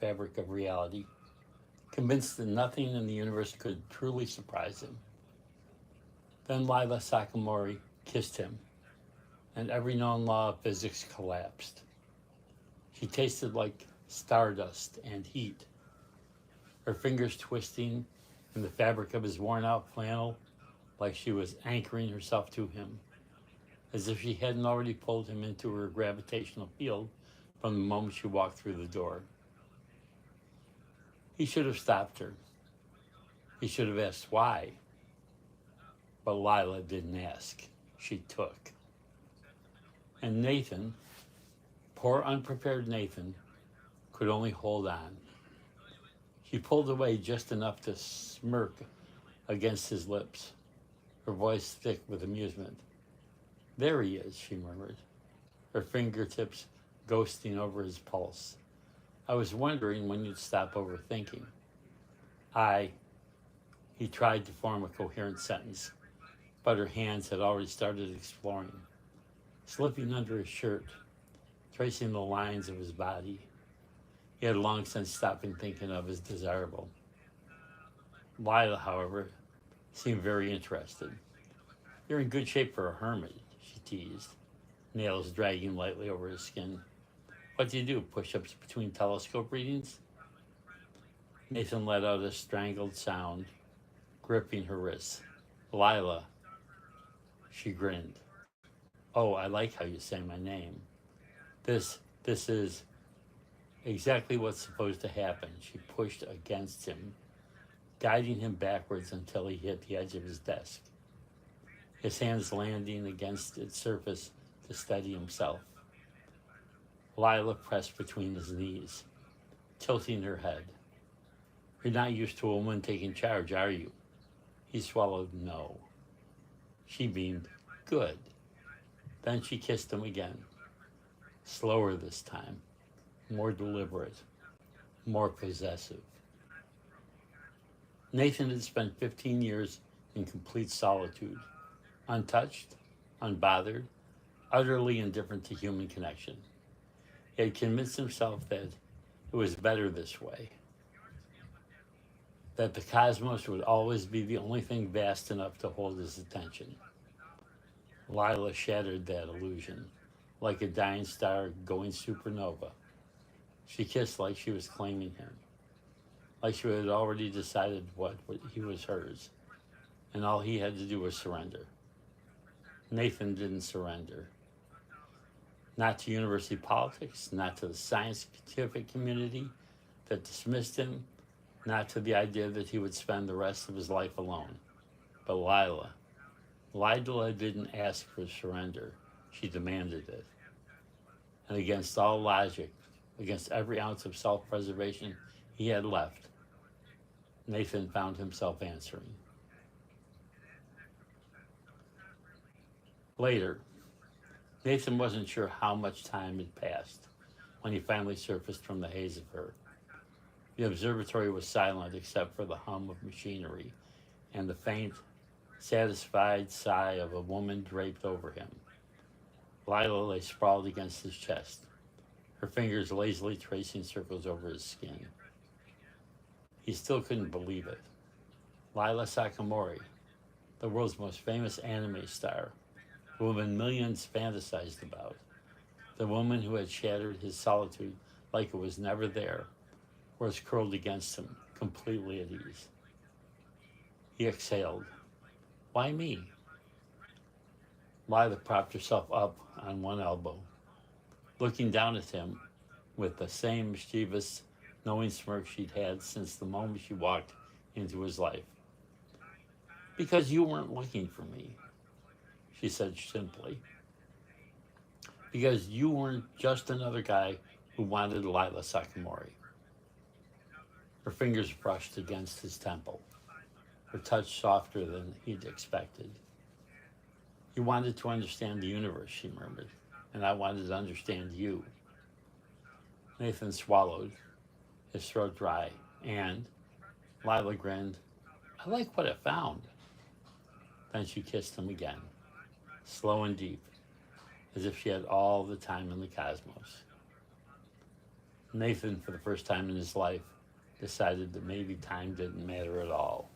fabric of reality, convinced that nothing in the universe could truly surprise him. Then Lila Sakamori kissed him, and every known law of physics collapsed. She tasted like stardust and heat, her fingers twisting in the fabric of his worn out flannel like she was anchoring herself to him, as if she hadn't already pulled him into her gravitational field from the moment she walked through the door. He should have stopped her. He should have asked why. But Lila didn't ask. She took. And Nathan, poor unprepared Nathan, could only hold on. She pulled away just enough to smirk against his lips, her voice thick with amusement. There he is, she murmured, her fingertips ghosting over his pulse. I was wondering when you'd stop overthinking. He tried to form a coherent sentence, but her hands had already started exploring, slipping under his shirt, tracing the lines of his body. He had long since stopped thinking of as desirable. Lila, however, seemed very interested. You're in good shape for a hermit, she teased, nails dragging lightly over his skin. What do you do, push-ups between telescope readings? Nathan let out a strangled sound, gripping her wrists. Lila, she grinned. Oh, I like how you say my name. This is exactly what's supposed to happen. She pushed against him, guiding him backwards until he hit the edge of his desk, his hands landing against its surface to steady himself. Lila pressed between his knees, tilting her head. You're not used to a woman taking charge, are you? He swallowed no. She beamed. Good. Then she kissed him again, slower this time, more deliberate, more possessive. Nathan had spent 15 years in complete solitude, untouched, unbothered, utterly indifferent to human connection. He had convinced himself that it was better this way, that the cosmos would always be the only thing vast enough to hold his attention. Lila shattered that illusion, like a dying star going supernova. She kissed like she was claiming him, like she had already decided what he was hers, and all he had to do was surrender. Nathan didn't surrender. Not to university politics, not to the scientific community that dismissed him, not to the idea that he would spend the rest of his life alone. But Lila didn't ask for surrender. She demanded it. And against all logic, against every ounce of self-preservation he had left, Nathan found himself answering. Later, Nathan wasn't sure how much time had passed when he finally surfaced from the haze of her. The observatory was silent except for the hum of machinery and the faint, satisfied sigh of a woman draped over him. Lila lay sprawled against his chest, her fingers lazily tracing circles over his skin. He still couldn't believe it. Lila Sakamori, the world's most famous anime star, the woman millions fantasized about, the woman who had shattered his solitude like it was never there, was curled against him, completely at ease. He exhaled. Why me? Lila propped herself up on one elbow, looking down at him with the same mischievous, knowing smirk she'd had since the moment she walked into his life. Because you weren't looking for me, she said simply. Because you weren't just another guy who wanted Lila Sakamori. Her fingers brushed against his temple, her touch softer than he'd expected. You wanted to understand the universe, she murmured, and I wanted to understand you. Nathan swallowed, his throat dry, and Lila grinned. I like what I found. Then she kissed him again, slow and deep, as if she had all the time in the cosmos. Nathan, for the first time in his life, decided that maybe time didn't matter at all.